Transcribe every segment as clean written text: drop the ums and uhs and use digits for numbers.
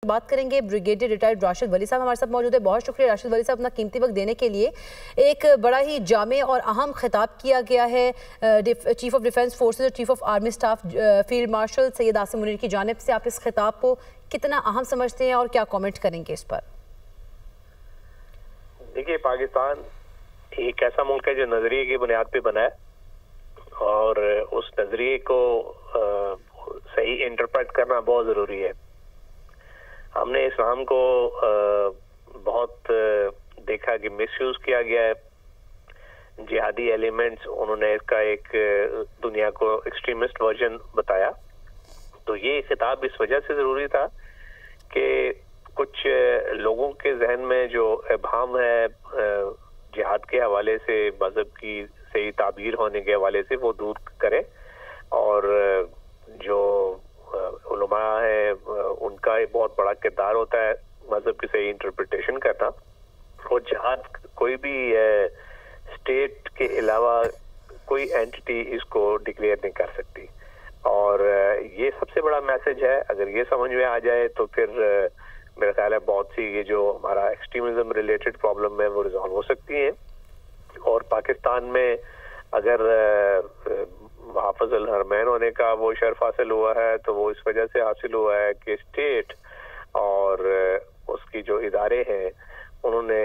बात करेंगे brigadier retired Rashid वली साहब हमारे साथ मौजूद है। बहुत शुक्रिया राशिद वली साहब अपना कीमती वक्त देने के लिए। एक बड़ा ही जामे और अहम खिताब किया गया है चीफ ऑफ डिफेंस फोर्सेस और chief of army staff field marshal Syed Asim Munir की जानिब से। आप इस खिताब को कितना अहम समझते हैं और क्या कमेंट करेंगे इस पर? देखिए, पाकिस्तान एक ऐसा मुल्क है जो नजरिए की बुनियाद पे बना है और उस नजरिए को सही इंटरप्रेट करना बहुत जरूरी है। हमने इस्लाम को बहुत देखा कि मिसयूज किया गया है। जिहादी एलिमेंट्स, उन्होंने इसका एक दुनिया को एक्सट्रीमिस्ट वर्जन बताया। तो ये खिताब इस वजह से जरूरी था कि कुछ लोगों के जहन में जो इब्हाम है जिहाद के हवाले से, मजहब की सही ताबीर होने के हवाले से, वो दूर करें। और जो उलमा है उनका एक बहुत बड़ा किरदार होता है मजहब की सही इंटरप्रिटेशन करना। और जिहाद कोई भी स्टेट के अलावा कोई एंटिटी इसको डिक्लेयर नहीं कर सकती। और ये सबसे बड़ा मैसेज है। अगर ये समझ में आ जाए तो फिर मेरा ख्याल है बहुत सी ये जो हमारा एक्सट्रीमिज्म रिलेटेड प्रॉब्लम है वो रिजॉल्व हो सकती है। और पाकिस्तान में अगर हाफिज अल हरमैन होने का वो शर्फ हासिल हुआ है तो वो इस वजह से हासिल हुआ है कि स्टेट और उसकी जो इदारे हैं उन्होंने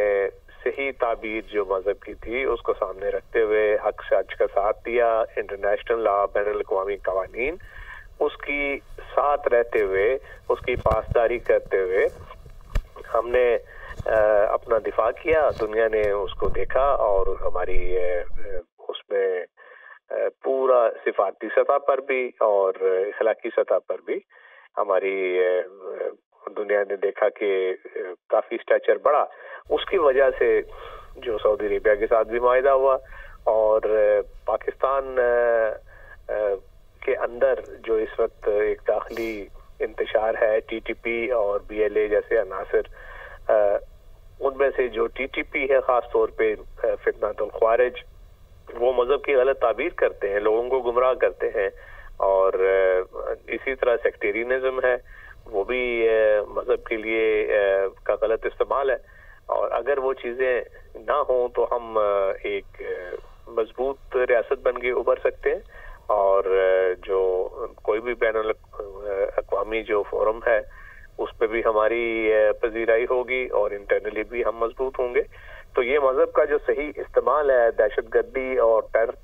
सही ताबीर जो मजहब की थी उसको सामने रखते हुए हक सच का साथ दिया। इंटरनेशनल लॉ, बैनुल अक़वामी कवानीन, उसकी साथ रहते हुए, उसकी पासदारी करते हुए हमने अपना दिफा किया। दुनिया ने उसको देखा और हमारी उसमें पूरा सिफारती सतह पर भी और इखलाकी सतह पर भी हमारी दुनिया ने देखा कि काफी स्टैचर बढ़ा। उसकी वजह से जो सऊदी अरेबिया के साथ भी माहिदा हुआ और पाकिस्तान के अंदर जो इस वक्त एक दाखिली इंतशार है टीटीपी और बीएलए जैसे अनासर, उनमें से जो टीटीपी है खास तौर पे फितनातुल ख्वारिज, वो मजहब की गलत ताबीर करते हैं, लोगों को गुमराह करते हैं। और इसी तरह सेक्टेरियनिज्म है, वो भी मजहब के लिए का गलत इस्तेमाल है। और अगर वो चीजें ना हो तो हम एक मजबूत रियासत बन के उभर सकते हैं। और जो कोई भी बैनुल अक़वामी जो फोरम है उस पर भी हमारी पजीराई होगी और इंटरनली भी हम मजबूत होंगे। तो ये मजहब का जो सही इस्तेमाल है, दहशतगर्दी और टेरर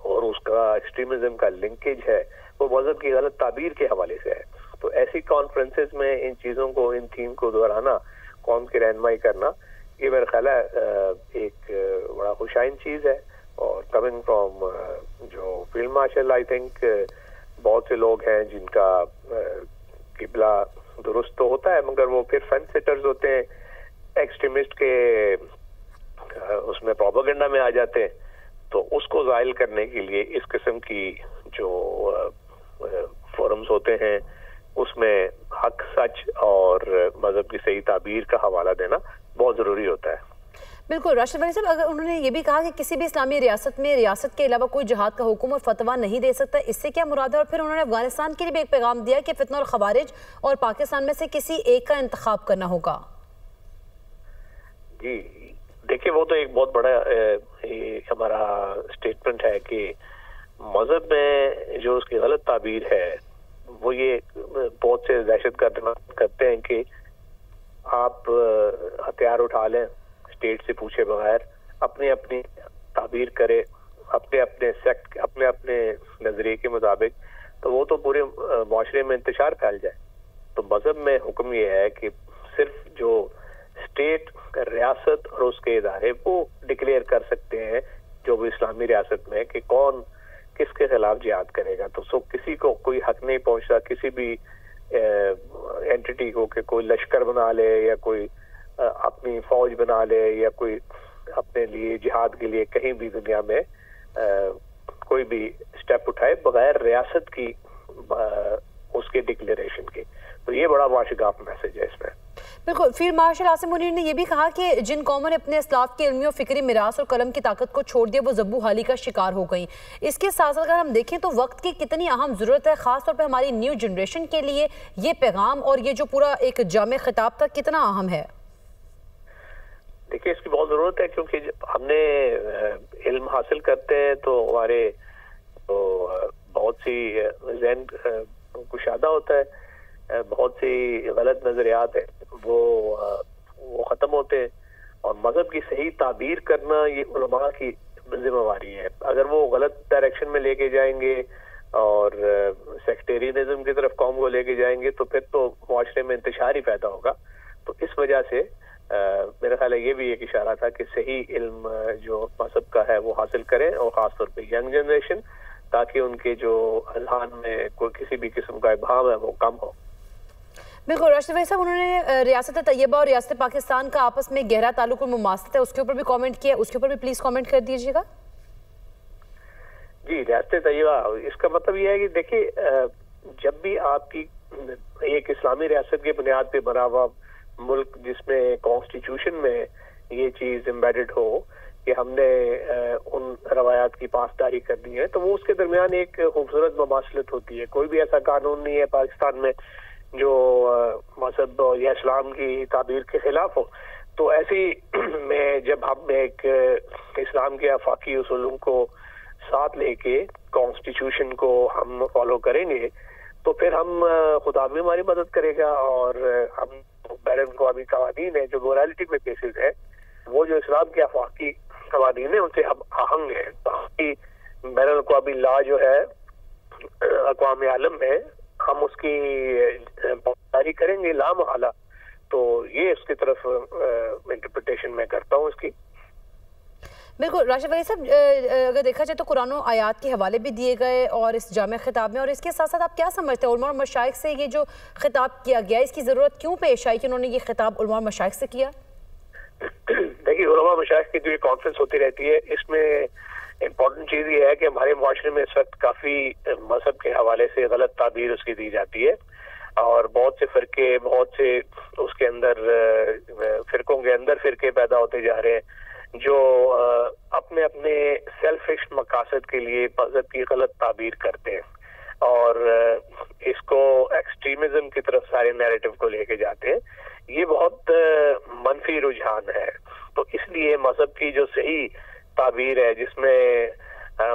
और उसका एक्सट्रीमिज्म का लिंकेज है, वो मजहब की गलत ताबीर के हवाले से है। तो ऐसी कॉन्फ्रेंसेस में इन चीजों को, इन थीम को दोहराना, कौम की रहनुमाई करना, ये मेरा ख्याल है एक बड़ा खुशाइन चीज है। और कमिंग फ्रॉम जो फील्ड मार्शल, आई थिंक बहुत से लोग हैं जिनका किबला दुरुस्त तो होता है मगर वो फिर फेंस सिटर्स होते हैं, एक्सट्रीमिस्ट के उसमें प्रोपेगेंडा में आ जाते हैं। तो उसको ज़ाइल करने के लिए इस किस्म की जो फोरम्स होते हैं उसमें हक सच और मजहब की सही ताबीर का हवाला देना बहुत ज़रूरी होता है। बिल्कुल राशिद वली साहब, अगर उन्होंने ये भी कहा कि किसी भी इस्लामी रियासत में रियासत के अलावा कोई जिहाद का हुक्म और फतवा नहीं दे सकता, इससे क्या मुराद है? और फिर उन्होंने अफगानिस्तान के लिए भी एक पैगाम दिया कि फितना और खवारिज और पाकिस्तान में से किसी एक का इंतखाब करना होगा। जी देखिए, वो तो एक बहुत बड़ा हमारा स्टेटमेंट है कि मजहब में जो उसकी गलत ताबीर है वो ये बहुत से दहशतगर्द करते हैं कि आप हथियार उठा लें, स्टेट से पूछे बगैर अपनी अपनी ताबीर करे, अपने अपने सेक्ट, अपने अपने नजरिए के मुताबिक, तो वो तो पूरे माशरे में इंतशार फैल जाए। तो मजहब में हुक्म ये है कि सिर्फ जो स्टेट, रियासत और उसके इदारे वो डिक्लेयर कर सकते हैं जो भी इस्लामी रियासत में कि कौन किसके खिलाफ जिहाद करेगा। तो सो किसी को कोई हक नहीं पहुंचता किसी भी एंटिटी को कि कोई लश्कर बना ले या कोई अपनी फौज बना ले या कोई अपने लिए जिहाद के लिए कहीं भी दुनिया में कोई भी स्टेप उठाए बगैर रियासत की उसके डिक्लेरेशन के। तो ये बड़ा वाशगाफ मैसेज है इसमें। بالکل، فیلڈ مارشل عاصم منیر نے یہ بھی کہا کہ جن قوموں نے اپنے اسلاف کے علمی و فکری میراث اور قلم کی طاقت کو چھوڑ دیا وہ ذبح و حالی کا شکار ہو گئیں۔ اس کے ساتھ اگر ہم دیکھیں تو وقت کی کتنی اہم ضرورت ہے، خاص طور پہ ہماری نیو جنریشن کے لیے یہ پیغام اور یہ جو پورا ایک جامع خطاب تھا کتنا اہم ہے؟ دیکھیے اس کی بہت ضرورت ہے، کیونکہ جب ہم نے علم حاصل کرتے ہیں تو ہمارے بہت سی ذہن کشادہ ہوتا ہے، بہت سی غلط نظریات ہیں وہ ختم ہوتے ہیں، اور مذہب کی صحیح تعبیر کرنا یہ علماء کی ذمہ داری ہے۔ اگر وہ غلط ڈائریکشن میں لے کے جائیں گے اور سیکٹیرینزم کی طرف قوم کو لے کے جائیں گے تو پھر تو معاشرے میں انتشار ہی پیدا ہوگا۔ تو اس وجہ سے میرا خیال ہے یہ بھی ایک اشارہ تھا کہ صحیح علم جو مذہب کا ہے وہ حاصل کریں، اور خاص طور پہ ینگ جنریشن، تاکہ ان کے جو اذہان میں کوئی کسی بھی قسم کا ابہام ہے وہ کم ہو۔ بالکل راشد بھائی صاحب، انہوں نے ریاست طیبہ اور ریاست پاکستان کا آپس میں گہرا تعلق اور مماثلت ہے، اس کے اوپر بھی کامنٹ کیا، اس کے اوپر بھی پلیز کامنٹ کر دیجیے گا۔ جی، ریاست طیبہ، اس کا مطلب یہ ہے کہ دیکھیے جب بھی آپ کی ایک اسلامی ریاست کی بنیاد پہ بنا ہوا ملک جس میں کانسٹیٹیوشن میں یہ چیز امبیڈڈ ہو کہ ہم نے ان روایات کی پاسداری کرنی ہے، تو وہ اس کے درمیان ایک خوبصورت مماثلت ہوتی ہے۔ کوئی بھی ایسا قانون نہیں ہے پاکستان میں جو مذہب یا اسلام کی تعبیر کے خلاف ہو۔ تو ایسی میں جب ہم ایک اسلام کے آفاقی اصولوں کو ساتھ لے کے کانسٹیٹیوشن کو ہم فالو کریں گے تو پھر ہم خدا بھی ہماری مدد کرے گا، اور ہم بین الاقوامی قوانین ہیں جو مورالٹی پہ بیسس ہے، وہ جو اسلام کے آفاقی قوانین ہیں ان سے ہم آہنگ ہیں۔ باقی بین الاقوامی لا جو ہے اقوام عالم میں ہم اس کی پاسداری کریں گے لا محالہ۔ تو یہ اس کی طرف انٹرپریٹیشن میں کرتا ہوں اس کی۔ بالکل راشد ولی صاحب، اگر دیکھا جائے تو قرآن و آیات کے حوالے بھی دیے گئے اور اس جامع خطاب میں، اور اس کے ساتھ ساتھ آپ کیا سمجھتے ہیں علماء اور مشائخ سے یہ جو خطاب کیا گیا اس کی ضرورت کیوں پیش آئی کہ انہوں نے یہ خطاب علماء اور مشائخ سے کیا؟ دیکھیے علماء مشائخ کی جو یہ کانفرنس ہوتی رہتی ہے، اس میں امپورٹنٹ چیز یہ ہے کہ ہمارے معاشرے میں اس وقت کافی مذہب کے حوالے سے غلط تعبیر اس کی دی جاتی ہے، اور بہت سے فرقے، بہت سے اس کے اندر فرقوں کے اندر فرقے پیدا ہوتے جا رہے ہیں جو اپنے اپنے سیلفش مقاصد کے لیے مذہب کی غلط تعبیر کرتے ہیں اور اس کو ایکسٹریمزم کی طرف سارے نیریٹو کو لے کے جاتے ہیں۔ یہ بہت منفی رجحان ہے۔ تو اس لیے مذہب کی جو صحیح تعبیر ہے جس میں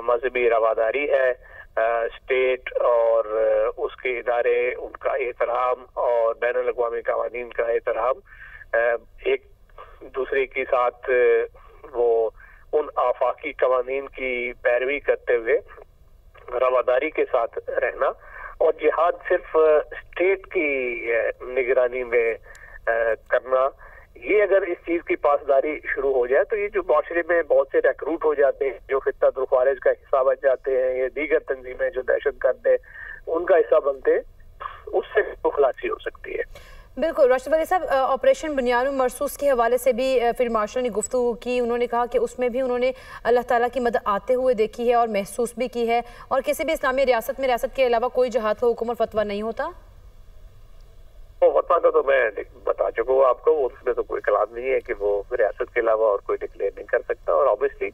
مذہبی رواداری ہے، اسٹیٹ اور اس کے ادارے، ان کا احترام اور بین الاقوامی قوانین کا احترام، ایک دوسرے کے ساتھ وہ ان آفاقی قوانین کی پیروی کرتے ہوئے رواداری کے ساتھ رہنا، اور جہاد صرف اسٹیٹ کی نگرانی میں کرنا، یہ اگر اس چیز کی پاسداری شروع ہو جائے تو یہ جو معاشرے میں بہت سے ریکروٹ ہو جاتے ہیں جو خطہ الخوارج کا حصہ بن جاتے ہیں، یا دیگر تنظیمیں جو دہشت گرد ہیں ان کا حصہ بنتے ہیں، اس سے خلاصی ہو سکتی ہے۔ بالکل راشد ولی صاحب، آپریشن بنیان مرصوص کے حوالے سے بھی فیلڈ مارشل نے گفتگو کی، انہوں نے کہا کہ اس میں بھی انہوں نے اللہ تعالیٰ کی مدد آتے ہوئے دیکھی ہے اور محسوس بھی کی ہے، اور کسی بھی اسلامی ریاست میں ریاست کے علاوہ کوئی جہاد کا حکم اور فتویٰ نہیں ہوتا۔ فتویٰ کا تو میں بتا چکا ہوں آپ کو، اس میں تو کوئی کلام نہیں ہے کہ وہ ریاست کے علاوہ اور کوئی ڈکلیئر نہیں کر سکتا، اور آبویسلی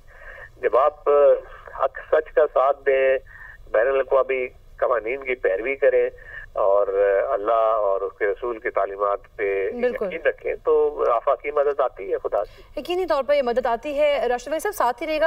جب آپ حق سچ کا ساتھ دیں، بین الاقوامی قوانین کی پیروی کریں اور اللہ اور اس کے رسول کی تعلیمات پہ یقین رکھیں تو آفاقی مدد آتی ہے خدا سے، یقینی طور پر یہ مدد آتی ہے۔ راشد بھائی صاحب ساتھ ہی رہے گا